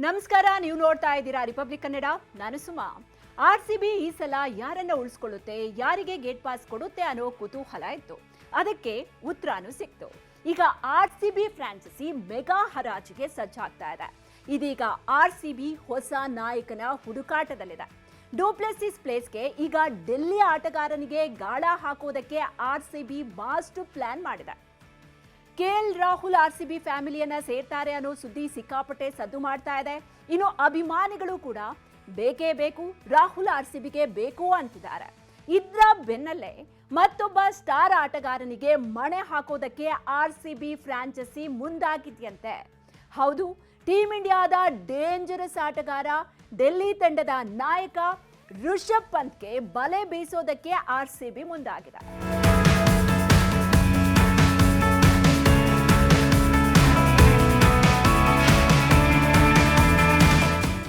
ನಮಸ್ಕಾರ, ನೀವು ನೋಡ್ತಾ ಇದ್ದೀರಾ ರಿಪಬ್ಲಿಕ್ ಕನ್ನಡ. ನಾನು ಸುಮಾ. ಆರ್ಸಿಬಿ ಈ ಸಲ ಯಾರನ್ನ ಉಳಿಸ್ಕೊಳ್ಳುತ್ತೆ, ಯಾರಿಗೆ ಗೇಟ್ ಪಾಸ್ ಕೊಡುತ್ತೆ ಅನ್ನೋ ಕುತೂಹಲ ಇತ್ತು. ಅದಕ್ಕೆ ಉತ್ತರನೂ ಸಿಕ್ತು. ಈಗ ಆರ್ಸಿಬಿ ಫ್ರಾಂಚೈಸಿ ಮೆಗಾ ಹರಾಜಿಗೆ ಸಜ್ಜಾಗ್ತಾ ಇದೆ. ಇದೀಗ ಆರ್ಸಿಬಿ ಹೊಸ ನಾಯಕನ ಹುಡುಕಾಟದಲ್ಲಿದೆ. ಡುಪ್ಲೆಸಿಸ್ ಪ್ಲೇಸ್ಗೆ ಈಗ ಡೆಲ್ಲಿ ಆಟಗಾರನಿಗೆ ಗಾಳ ಹಾಕೋದಕ್ಕೆ ಆರ್ಸಿಬಿ ಮಾಸ್ಟರ್ ಪ್ಲಾನ್ ಮಾಡಿದೆ. ಕೆಎಲ್ ರಾಹುಲ್ ಆರ್ಸಿಬಿ ಫ್ಯಾಮಿಲಿಯನ್ನ ಸೇರ್ತಾರೆ ಅನ್ನೋ ಸುದ್ದಿ ಸಿಕ್ಕಾಪಟ್ಟೆ ಸದ್ದು ಮಾಡ್ತಾ ಇದೆ. ಇನ್ನು ಅಭಿಮಾನಿಗಳು ಕೂಡ ಬೇಕೇ ಬೇಕು, ರಾಹುಲ್ ಆರ್ಸಿಬಿಗೆ ಬೇಕು ಅಂತಿದ್ದಾರೆ. ಇದ್ರ ಬೆನ್ನಲ್ಲೇ ಮತ್ತೊಬ್ಬ ಸ್ಟಾರ್ ಆಟಗಾರನಿಗೆ ಮಣೆ ಹಾಕೋದಕ್ಕೆ ಆರ್ಸಿಬಿ ಫ್ರಾಂಚೈಸಿ ಮುಂದಾಗಿದೆಯಂತೆ. ಹೌದು, ಟೀಮ್ ಇಂಡಿಯಾದ ಡೇಂಜರಸ್ ಆಟಗಾರ, ಡೆಲ್ಲಿ ತಂಡದ ನಾಯಕ ರಿಷಬ್ ಪಂತ್ಗೆ ಬಲೆ ಬೀಸೋದಕ್ಕೆ ಆರ್ಸಿಬಿ ಮುಂದಾಗಿದೆ.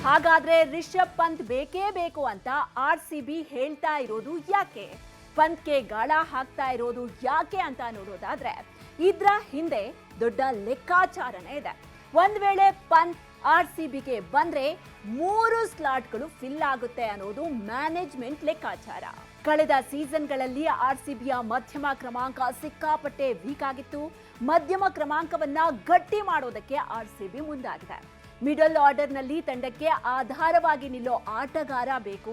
ಹಾಗಾದ್ರೆ ರಿಷಬ್ ಪಂತ್ ಬೇಕೇ ಬೇಕು ಅಂತ ಆರ್ಸಿಬಿ ಹೇಳ್ತಾ ಇರೋದು ಯಾಕೆ? ಪಂತ್ಗೆ ಗಾಳ ಹಾಕ್ತಾ ಇರೋದು ಯಾಕೆ ಅಂತ ನೋಡೋದಾದ್ರೆ ಇದ್ರ ಹಿಂದೆ ದೊಡ್ಡ ಲೆಕ್ಕಾಚಾರನೇ ಇದೆ. ಒಂದ್ ವೇಳೆ ಪಂತ್ ಆರ್ಸಿಬಿಗೆ ಬಂದ್ರೆ 3 ಸ್ಲಾಟ್ಗಳು ಫಿಲ್ ಆಗುತ್ತೆ ಅನ್ನೋದು ಮ್ಯಾನೇಜ್ಮೆಂಟ್ ಲೆಕ್ಕಾಚಾರ. ಕಳೆದ ಸೀಸನ್ಗಳಲ್ಲಿ ಆರ್ಸಿಬಿಯ ಮಧ್ಯಮ ಕ್ರಮಾಂಕ ಸಿಕ್ಕಾಪಟ್ಟೆ ವೀಕ್ ಆಗಿತ್ತು. ಮಧ್ಯಮ ಕ್ರಮಾಂಕವನ್ನ ಗಟ್ಟಿ ಮಾಡೋದಕ್ಕೆ ಆರ್ಸಿಬಿ ಮುಂದಾಗಿದೆ. ಮಿಡಲ್ ಆರ್ಡರ್ನಲ್ಲಿ ತಂಡಕ್ಕೆ ಆಧಾರವಾಗಿ ನಿಲ್ಲೋ ಆಟಗಾರ ಬೇಕು.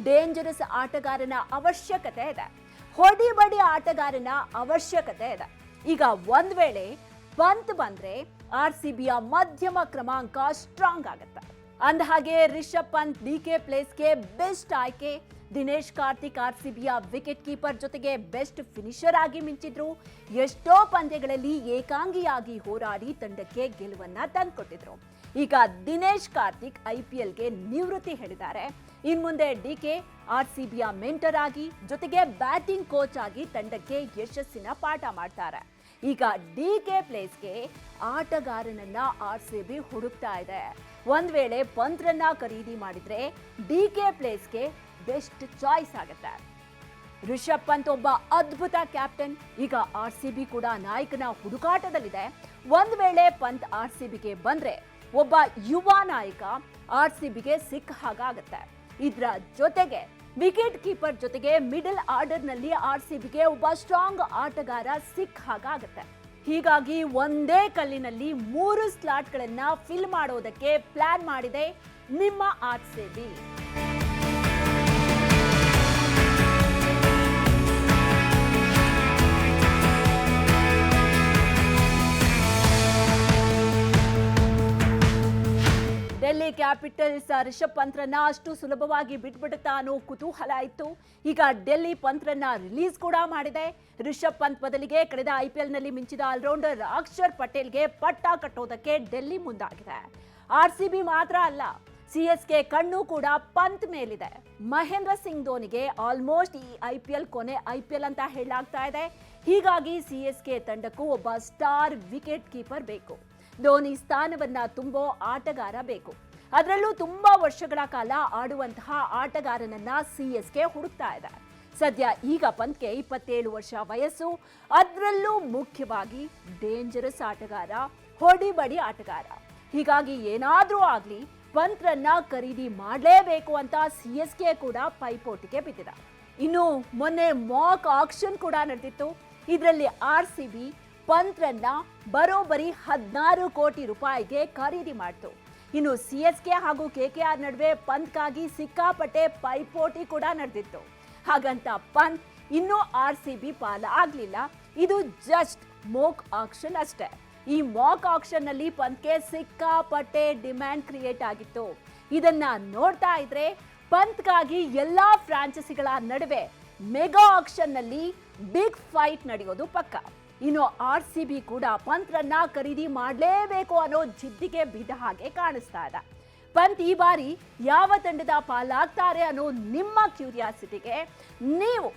ಡೇಂಜರಸ್ ಆಟಗಾರನ ಅವಶ್ಯಕತೆ ಇದೆ. ಹೊಡಿಬಡಿ ಆಟಗಾರನ ಅವಶ್ಯಕತೆ ಇದೆ. ಈಗ ಒಂದ್ ವೇಳೆ ಪಂತ್ ಬಂದ್ರೆ ಆರ್ಸಿಬಿಯ ಮಧ್ಯಮ ಕ್ರಮಾಂಕ ಸ್ಟ್ರಾಂಗ್ ಆಗುತ್ತೆ. ಅಂದಹಾಗೆ ರಿಷಬ್ ಪಂತ್ ಡಿಕೆ ಪ್ಲೇಸ್ಗೆ ಬೆಸ್ಟ್ ಆಯ್ಕೆ. ದಿನೇಶ್ ಕಾರ್ತಿಕ್ ಆರ್ಸಿಬಿಯ ವಿಕೆಟ್ ಕೀಪರ್ ಜೊತೆಗೆ ಬೆಸ್ಟ್ ಫಿನಿಷರ್ ಆಗಿ ಮಿಂಚಿದ್ರು. ಎಷ್ಟೋ ಪಂದ್ಯಗಳಲ್ಲಿ ಏಕಾಂಗಿಯಾಗಿ ಹೋರಾಡಿ ತಂಡಕ್ಕೆ ಗೆಲುವನ್ನ ತಂದುಕೊಟ್ಟಿದ್ರು. ಈಗ ದಿನೇಶ್ ಕಾರ್ತಿಕ್ ಐಪಿಎಲ್ಗೆ ನಿವೃತ್ತಿ ಹೇಳಿದ್ದಾರೆ. ಇನ್ಮುಂದೆ ಡಿಕೆ ಆರ್ಸಿಬಿಯ ಮೆಂಟರ್ ಆಗಿ ಜೊತೆಗೆ ಬ್ಯಾಟಿಂಗ್ ಕೋಚ್ ಆಗಿ ತಂಡಕ್ಕೆ ಯಶಸ್ಸಿನ ಪಾಠ ಮಾಡ್ತಾರೆ. ಈಗ ಡಿಕೆ ಪ್ಲೇಸ್ಗೆ ಆಟಗಾರನನ್ನ ಆರ್ಸಿಬಿ ಹುಡುಕ್ತಾ ಇದೆ. ಒಂದ್ ವೇಳೆ ಪಂತ್ರನ್ನ ಖರೀದಿ ಮಾಡಿದ್ರೆ ಡಿಕೆ ಪ್ಲೇಸ್ಗೆ ಬೆಸ್ಟ್ ಚಾಯ್ಸ್ ಆಗುತ್ತೆ. ರಿಷಬ್ ಪಂತ್ ಒಬ್ಬ ಅದ್ಭುತ ಕ್ಯಾಪ್ಟನ್. ಈಗ ಆರ್ಸಿಬಿ ಕೂಡ ನಾಯಕನ ಹುಡುಕಾಟದಲ್ಲಿದೆ. ಒಂದ್ ವೇಳೆ ಪಂತ್ ಆರ್ಸಿಬಿಗೆ ಬಂದ್ರೆ ಒಬ್ಬ ಯುವ ನಾಯಕ ಆರ್ಸಿಬಿಗೆ ಸಿಕ್ಕ ಹಾಗಾಗತ್ತೆ. ಇದ್ರ ಜೊತೆಗೆ ವಿಕೆಟ್ ಕೀಪರ್ ಜೊತೆಗೆ ಮಿಡಲ್ ಆರ್ಡರ್ನಲ್ಲಿ ಆರ್ಸಿಬಿಗೆ ಒಬ್ಬ ಸ್ಟ್ರಾಂಗ್ ಆಟಗಾರ ಸಿಕ್ಕ ಹಾಗಾಗತ್ತೆ. ಹೀಗಾಗಿ ಒಂದೇ ಕಲ್ಲಿನಲ್ಲಿ 3 ಸ್ಲಾಟ್ಗಳನ್ನ ಫಿಲ್ ಮಾಡೋದಕ್ಕೆ ಪ್ಲಾನ್ ಮಾಡಿದೆ ನಿಮ್ಮ ಆರ್ಸಿಬಿ. ಡೆಲ್ಲಿ ಕ್ಯಾಪಿಟಲ್ಸ್ ರಿಷಬ್ ಪಂತ್ರನ್ನ ಅಷ್ಟು ಸುಲಭವಾಗಿ ಬಿಟ್ಬಿಡುತ್ತಾ ಅನ್ನೋ ಕುತೂಹಲ ಇತ್ತು. ಈಗ ಡೆಲ್ಲಿ ಪಂತ್ರನ್ನ ರಿಲೀಸ್ ಕೂಡ ಮಾಡಿದೆ. ರಿಷಬ್ ಪಂತ್ ಬದಲಿಗೆ ಕಳೆದ ಐಪಿಎಲ್ನಲ್ಲಿ ಮಿಂಚಿದ ಆಲ್ರೌಂಡರ್ ಅಕ್ಷರ್ ಪಟೇಲ್ಗೆ ಪಟ್ಟ ಕಟ್ಟೋದಕ್ಕೆ ಡೆಲ್ಲಿ ಮುಂದಾಗಿದೆ. ಆರ್ಸಿಬಿ ಮಾತ್ರ ಅಲ್ಲ, ಸಿಎಸ್ಕೆ ಕಣ್ಣು ಕೂಡ ಪಂತ್ ಮೇಲಿದೆ. ಮಹೇಂದ್ರ ಸಿಂಗ್ ಧೋನಿಗೆ ಆಲ್ಮೋಸ್ಟ್ ಈ ಐಪಿಎಲ್ ಕೊನೆ ಐಪಿಎಲ್ ಅಂತ ಹೇಳಲಾಗ್ತಾ ಇದೆ. ಹೀಗಾಗಿ ಸಿಎಸ್ಕೆ ತಂಡಕ್ಕೂ ಒಬ್ಬ ಸ್ಟಾರ್ ವಿಕೆಟ್ ಕೀಪರ್ ಬೇಕು. ಧೋನಿ ಸ್ಥಾನವನ್ನ ತುಂಬೋ ಆಟಗಾರ ಬೇಕು. ಅದರಲ್ಲೂ ತುಂಬಾ ವರ್ಷಗಳ ಕಾಲ ಆಡುವಂತಹ ಆಟಗಾರನನ್ನ ಸಿಎಸ್ಕೆ ಹುಡುಕ್ತಾ ಇದೆ. ಸದ್ಯ ಈಗ ಪಂತ್ಗೆ 27 ವರ್ಷ ವಯಸ್ಸು. ಅದರಲ್ಲೂ ಮುಖ್ಯವಾಗಿ ಡೇಂಜರಸ್ ಆಟಗಾರ, ಹೊಡಿಬಡಿ ಆಟಗಾರ. ಹೀಗಾಗಿ ಏನಾದ್ರೂ ಆಗ್ಲಿ ಪಂತ್ರನ್ನ ಖರೀದಿ ಮಾಡಲೇಬೇಕು ಅಂತ ಸಿಎಸ್ಕೆ ಕೂಡ ಪೈಪೋಟಿಗೆ ಬಿದ್ದಿದೆ. ಇನ್ನು ಮೊನ್ನೆ ಮಾಕ್ ಆಕ್ಷನ್ ಕೂಡ ನಡೆದಿತ್ತು. ಇದರಲ್ಲಿ ಆರ್ಸಿಬಿ ಪಂತ್ರನ್ನ ಬರೋಬ್ಬರಿ 16 ಕೋಟಿ ರೂಪಾಯಿಗೆ ಖರೀದಿ ಮಾಡಿತು. ಇನ್ನು ಸಿಎಸ್ಕೆ ಹಾಗೂ ಕೆಕೆಆರ್ ನಡುವೆ ಪಂತ್ಗಾಗಿ ಸಿಕ್ಕಾಪಟ್ಟೆ ಪೈಪೋಟಿ ಕೂಡ ನಡೆದಿತ್ತು. ಹಾಗಂತ ಪಂತ್ ಇನ್ನೂ ಆರ್ಸಿಬಿ ಪಾಲ ಆಗ್ಲಿಲ್ಲ. ಇದು ಜಸ್ಟ್ ಮಾಕ್ ಆಕ್ಷನ್ ಅಷ್ಟೇ. ಈ ಮಾಕ್ ಆಕ್ಷನ್ ನಲ್ಲಿ ಪಂತ್ಗೆ ಸಿಕ್ಕಾಪಟ್ಟೆ ಡಿಮ್ಯಾಂಡ್ ಕ್ರಿಯೇಟ್ ಆಗಿತ್ತು. ಇದನ್ನ ನೋಡ್ತಾ ಇದ್ರೆ ಪಂತ್ಗಾಗಿ ಎಲ್ಲಾ ಫ್ರಾಂಚೈಸಿಗಳ ನಡುವೆ ಮೆಗಾ ಆಕ್ಷನ್ ನಲ್ಲಿ ಬಿಗ್ ಫೈಟ್ ನಡೆಯೋದು ಪಕ್ಕ. ಇನ್ನು ಆರ್ಸಿಬಿ ಕೂಡ ಪಂತ್ರನ್ನ ಖರೀದಿ ಮಾಡಲೇಬೇಕು ಅನ್ನೋ ಜಿದ್ದಿಗೆ ಬಿದ್ದ ಹಾಗೆ ಕಾಣಿಸ್ತಾ ಇದೆ. ಪಂತ್ ಈ ಬಾರಿ ಯಾವ ತಂಡದ ಪಾಲಾಗ್ತಾರೆ ಅನ್ನೋ ನಿಮ್ಮ ಕ್ಯೂರಿಯಾಸಿಟಿಗೆ ನೀವು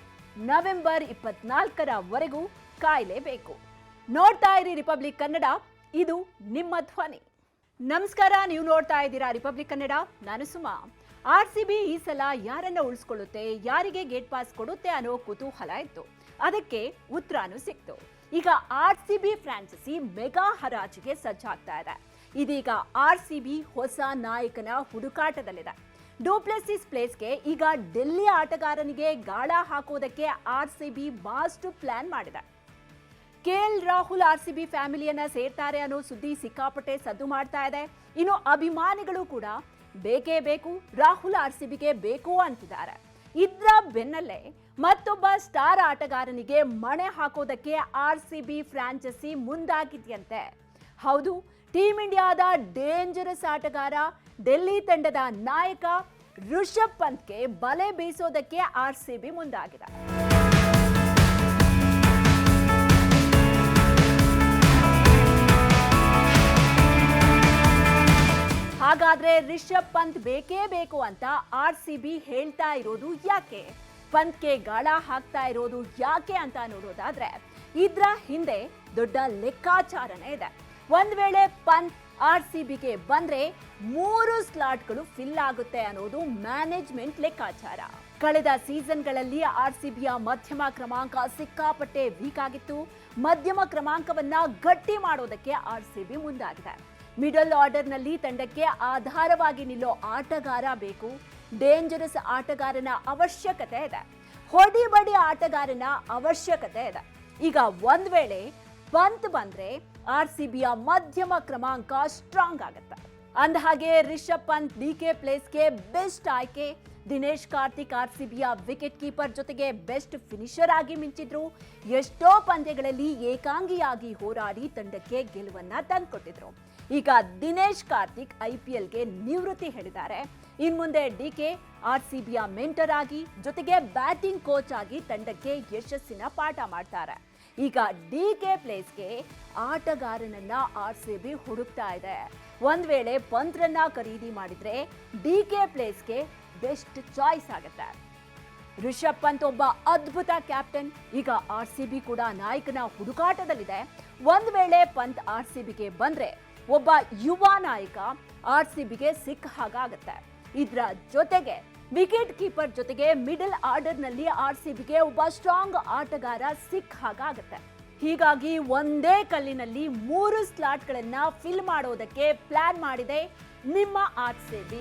ನವೆಂಬರ್ 24ರವರೆಗೂ ಕಾಯಲೇಬೇಕು. ನೋಡ್ತಾ ಇರಿ ರಿಪಬ್ಲಿಕ್ ಕನ್ನಡ, ಇದು ನಿಮ್ಮ ಧ್ವನಿ. ನಮಸ್ಕಾರ, ನೀವು ನೋಡ್ತಾ ಇದ್ದೀರಾ ರಿಪಬ್ಲಿಕ್ ಕನ್ನಡ. ನಾನು ಸುಮಾ. ಆರ್ಸಿಬಿ ಈ ಸಲ ಯಾರನ್ನ ಉಳಿಸ್ಕೊಳ್ಳುತ್ತೆ, ಯಾರಿಗೆ ಗೇಟ್ ಪಾಸ್ ಕೊಡುತ್ತೆ ಅನ್ನೋ ಕುತೂಹಲ ಇತ್ತು. ಅದಕ್ಕೆ ಉತ್ತರನೂ ಸಿಕ್ತು. ಈಗ ಆರ್ಸಿಬಿ ಫ್ರಾಂಚೈಸಿ ಮೆಗಾ ಹರಾಜಿಗೆ ಸಜ್ಜಾಗ್ತಾ ಇದೆ. ಇದೀಗ RCB ಹೊಸ ನಾಯಕನ ಹುಡುಕಾಟದಲ್ಲಿದೆ. ಡುಪ್ಲೆಸಿಸ್ ಪ್ಲೇಸ್ಗೆ ಈಗ ಡೆಲ್ಲಿ ಆಟಗಾರನಿಗೆ ಗಾಳ ಹಾಕೋದಕ್ಕೆ RCB ಮಾಸ್ಟರ್ ಪ್ಲಾನ್ ಮಾಡಿದೆ. KL ರಾಹುಲ್ RCB ಫ್ಯಾಮಿಲಿಯನ್ನ ಸೇರ್ತಾರೆ ಅನ್ನೋ ಸುದ್ದಿ ಸಿಕ್ಕಾಪಟ್ಟೆ ಸದ್ದು ಮಾಡ್ತಾ ಇದೆ. ಇನ್ನು ಅಭಿಮಾನಿಗಳು ಕೂಡ ಬೇಕೇ ಬೇಕು, ರಾಹುಲ್ RCBಗೆ ಬೇಕು ಅಂತಿದ್ದಾರೆ. ಇದ್ರ ಬೆನ್ನಲ್ಲೇ ಮತ್ತೊಬ್ಬ ಸ್ಟಾರ್ ಆಟಗಾರನಿಗೆ ಮಣೆ ಹಾಕೋದಕ್ಕೆ RCB ಫ್ರಾಂಚೈಸಿ ಮುಂದಾಗಿದೆಯಂತೆ. ಹೌದು, ಟೀಮ್ ಇಂಡಿಯಾದ ಡೇಂಜರಸ್ ಆಟಗಾರ, ಡೆಲ್ಲಿ ತಂಡದ ನಾಯಕ ರಿಷಬ್ ಪಂತ್ಗೆ ಬಲೆ ಬೀಸೋದಕ್ಕೆ RCB ಮುಂದಾಗಿದೆ. ಹಾಗಾದ್ರೆ ರಿಷಬ್ ಪಂತ್ ಬೇಕೇ ಬೇಕು ಅಂತ RCB ಹೇಳ್ತಾ ಇರೋದು ಯಾಕೆ? ಪಂತ್ಗೆ ಗಾಳ ಹಾಕ್ತಾ ಇರೋದು ಯಾಕೆ ಅಂತ ನೋಡೋದಾದ್ರೆ ಇದ್ರ ಹಿಂದೆ ದೊಡ್ಡ ಲೆಕ್ಕಾಚಾರನೇ ಇದೆ. ಒಂದ್ ವೇಳೆ ಪಂತ್ RCBಗೆ ಬಂದ್ರೆ 3 ಸ್ಲಾಟ್ಗಳು ಫಿಲ್ ಆಗುತ್ತೆ ಅನ್ನೋದು ಮ್ಯಾನೇಜ್ಮೆಂಟ್ ಲೆಕ್ಕಾಚಾರ. ಕಳೆದ ಸೀಸನ್ಗಳಲ್ಲಿ RCBಯ ಮಧ್ಯಮ ಕ್ರಮಾಂಕ ಸಿಕ್ಕಾಪಟ್ಟೆ ವೀಕ್ ಆಗಿತ್ತು. ಮಧ್ಯಮ ಕ್ರಮಾಂಕವನ್ನ ಗಟ್ಟಿ ಮಾಡೋದಕ್ಕೆ RCB ಮುಂದಾಗಿದೆ. ಮಿಡಲ್ ಆರ್ಡರ್ನಲ್ಲಿ ತಂಡಕ್ಕೆ ಆಧಾರವಾಗಿ ನಿಲ್ಲೋ ಆಟಗಾರ ಬೇಕು. ಡೇಂಜರಸ್ ಆಟಗಾರನ ಅವಶ್ಯಕತೆ ಇದೆ. ಹೊಡಿಬಡಿ ಆಟಗಾರನ ಅವಶ್ಯಕತೆ ಇದೆ. ಈಗ ಒಂದ್ ವೇಳೆ ಪಂತ್ ಬಂದ್ರೆ RCBಯ ಮಧ್ಯಮ ಕ್ರಮಾಂಕ ಸ್ಟ್ರಾಂಗ್ ಆಗುತ್ತೆ. ಅಂದಹಾಗೆ ರಿಷಬ್ ಪಂತ್ DK ಪ್ಲೇಸ್ಗೆ ಬೆಸ್ಟ್ ಆಯ್ಕೆ. ದಿನೇಶ್ ಕಾರ್ತಿಕ್ RCBಯ ವಿಕೆಟ್ ಕೀಪರ್ ಜೊತೆಗೆ ಬೆಸ್ಟ್ ಫಿನಿಷರ್ ಆಗಿ ಮಿಂಚಿದ್ರು. ಎಷ್ಟೋ ಪಂದ್ಯಗಳಲ್ಲಿ ಏಕಾಂಗಿಯಾಗಿ ಹೋರಾಡಿ ತಂಡಕ್ಕೆ ಗೆಲುವನ್ನ ತಂದುಕೊಟ್ಟಿದ್ರು. ಈಗ ದಿನೇಶ್ ಕಾರ್ತಿಕ್ IPLಗೆ ನಿವೃತ್ತಿ ಹೇಳಿದ್ದಾರೆ. ಇನ್ಮುಂದೆ DK RCBಯ ಮೆಂಟರ್ ಆಗಿ ಜೊತೆಗೆ ಬ್ಯಾಟಿಂಗ್ ಕೋಚ್ ಆಗಿ ತಂಡಕ್ಕೆ ಯಶಸ್ಸಿನ ಪಾಠ ಮಾಡ್ತಾರೆ. ಈಗ DK ಪ್ಲೇಸ್ಗೆ ಆಟಗಾರನನ್ನ RCB ಹುಡುಕ್ತಾ ಇದೆ. ಒಂದ್ ವೇಳೆ ಪಂತ್ರನ್ನ ಖರೀದಿ ಮಾಡಿದ್ರೆ DK ಪ್ಲೇಸ್ಗೆ ಬೆಸ್ಟ್ ಚಾಯ್ಸ್ ಆಗುತ್ತೆ. ರಿಷಬ್ ಪಂತ್ ಒಬ್ಬ ಅದ್ಭುತ ಕ್ಯಾಪ್ಟನ್. ಈಗ RCB ಕೂಡ ನಾಯಕನ ಹುಡುಕಾಟದಲ್ಲಿದೆ. ಒಂದ್ ವೇಳೆ ಪಂತ್ RCBಗೆ ಬಂದ್ರೆ ಒಬ್ಬ ಯುವ ನಾಯಕ RCBಗೆ ಸಿಕ್ಕ ಹಾಗಾಗತ್ತೆ. ಇದ್ರ ಜೊತೆಗೆ ವಿಕೆಟ್ ಕೀಪರ್ ಜೊತೆಗೆ ಮಿಡಲ್ ಆರ್ಡರ್ನಲ್ಲಿ RCBಗೆ ಒಬ್ಬ ಸ್ಟ್ರಾಂಗ್ ಆಟಗಾರ ಸಿಕ್ಕ ಹಾಗಾಗತ್ತೆ. ಹೀಗಾಗಿ ಒಂದೇ ಕಲ್ಲಿನಲ್ಲಿ 3 ಸ್ಲಾಟ್ಗಳನ್ನ ಫಿಲ್ ಮಾಡೋದಕ್ಕೆ ಪ್ಲಾನ್ ಮಾಡಿದೆ ನಿಮ್ಮ RCB.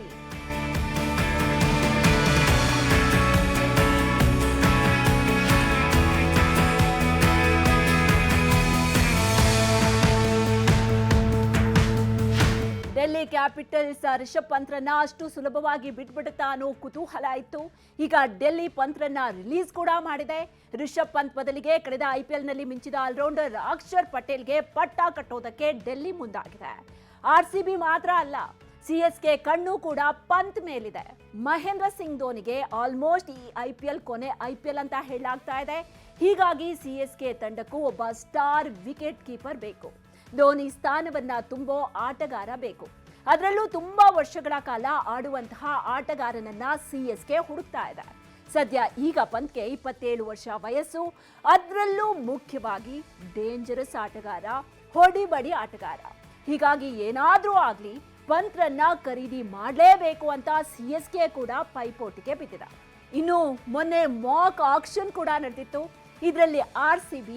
ಡೆಲ್ಲಿ ಕ್ಯಾಪಿಟಲ್ಸ್ ರಿಷಬ್ ಪಂತ್ರನ್ನ ಅಷ್ಟು ಸುಲಭವಾಗಿ ಬಿಟ್ಬಿಡುತ್ತಾ ಅನ್ನೋ ಕುತೂಹಲ ಇತ್ತು. ಈಗ ಡೆಲ್ಲಿ ಪಂತ್ರನ್ನ ರಿಲೀಸ್ ಕೂಡ ಮಾಡಿದೆ. ರಿಷಬ್ ಪಂತ್ ಬದಲಿಗೆ ಕಳೆದ IPLನಲ್ಲಿ ಮಿಂಚಿದ ಆಲ್ರೌಂಡರ್ ಅಕ್ಷರ್ ಪಟೇಲ್ಗೆ ಪಟ್ಟ ಕಟ್ಟೋದಕ್ಕೆ ಡೆಲ್ಲಿ ಮುಂದಾಗಿದೆ. RCB ಮಾತ್ರ ಅಲ್ಲ, CSK ಕಣ್ಣು ಕೂಡ ಪಂತ್ ಮೇಲಿದೆ. ಮಹೇಂದ್ರ ಸಿಂಗ್ ಧೋನಿಗೆ ಆಲ್ಮೋಸ್ಟ್ ಈ IPL ಕೊನೆ IPL ಅಂತ ಹೇಳಲಾಗ್ತಾ ಇದೆ. ಹೀಗಾಗಿ CSK ತಂಡಕ್ಕೂ ಒಬ್ಬ ಸ್ಟಾರ್ ವಿಕೆಟ್ ಕೀಪರ್ ಬೇಕು. ಧೋನಿ ಸ್ಥಾನವನ್ನ ತುಂಬೋ ಆಟಗಾರ ಬೇಕು. ಅದರಲ್ಲೂ ತುಂಬಾ ವರ್ಷಗಳ ಕಾಲ ಆಡುವಂತಹ ಆಟಗಾರನನ್ನ CSK ಹುಡುಕ್ತಾ ಇದೆ. ಸದ್ಯ ಈಗ ಪಂತ್ಗೆ 27 ವರ್ಷ ವಯಸ್ಸು. ಅದರಲ್ಲೂ ಮುಖ್ಯವಾಗಿ ಡೇಂಜರಸ್ ಆಟಗಾರ, ಹೊಡಿಬಡಿ ಆಟಗಾರ. ಹೀಗಾಗಿ ಏನಾದ್ರೂ ಆಗ್ಲಿ ಪಂತ್ರನ್ನ ಖರೀದಿ ಮಾಡಲೇಬೇಕು ಅಂತ CSK ಕೂಡ ಪೈಪೋಟಿಗೆ ಬಿದ್ದಿದೆ. ಇನ್ನು ಮೊನ್ನೆ ಮಾಕ್ ಆಕ್ಷನ್ ಕೂಡ ನಡೆದಿತ್ತು. ಇದರಲ್ಲಿ RCB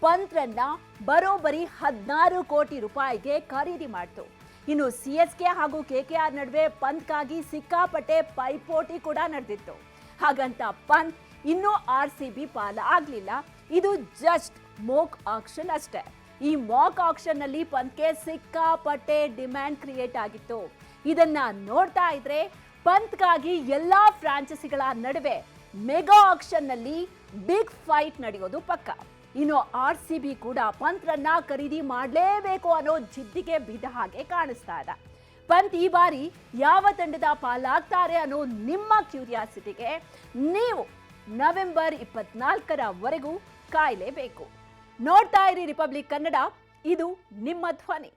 ಪಂತ್ರನ್ನ ಬರೋಬ್ಬರಿ 16 ಕೋಟಿ ರೂಪಾಯಿಗೆ ಖರೀದಿ ಮಾಡಿತು. ಇನ್ನು CSK ಹಾಗೂ KKR ನಡುವೆ ಪಂತ್ಗಾಗಿ ಸಿಕ್ಕಾಪಟ್ಟೆ ಪೈಪೋಟಿ ಕೂಡ ನಡೆದಿತ್ತು. ಹಾಗಂತ ಪಂತ್ ಇನ್ನೂ RCB ಪಾಲ ಆಗ್ಲಿಲ್ಲ. ಇದು ಜಸ್ಟ್ ಮಾಕ್ ಆಕ್ಷನ್ ಅಷ್ಟೇ. ಈ ಮಾಕ್ ಆಕ್ಷನ್ ನಲ್ಲಿ ಪಂತ್ಗೆ ಸಿಕ್ಕಾಪಟ್ಟೆ ಡಿಮ್ಯಾಂಡ್ ಕ್ರಿಯೇಟ್ ಆಗಿತ್ತು. ಇದನ್ನ ನೋಡ್ತಾ ಇದ್ರೆ ಪಂತ್ಗಾಗಿ ಎಲ್ಲಾ ಫ್ರಾಂಚೈಸಿಗಳ ನಡುವೆ ಮೆಗಾ ಆಕ್ಷನ್ ನಲ್ಲಿ ಬಿಗ್ ಫೈಟ್ ನಡೆಯೋದು ಪಕ್ಕ. ಇನ್ನು RCB ಕೂಡ ಪಂತ್ರನ್ನ ಖರೀದಿ ಮಾಡಲೇಬೇಕು ಅನ್ನೋ ಜಿದ್ದಿಗೆ ಬಿದ್ದ ಹಾಗೆ ಕಾಣಿಸ್ತಾ ಇದೆ. ಪಂತ್ ಈ ಬಾರಿ ಯಾವ ತಂಡದ ಪಾಲಾಗ್ತಾರೆ ಅನ್ನೋ ನಿಮ್ಮ ಕ್ಯೂರಿಯಾಸಿಟಿಗೆ ನೀವು ನವೆಂಬರ್ 24ರವರೆಗೂ ಕಾಯಲೇಬೇಕು. ನೋಡ್ತಾ ಇರಿ ರಿಪಬ್ಲಿಕ್ ಕನ್ನಡ, ಇದು ನಿಮ್ಮ ಧ್ವನಿ.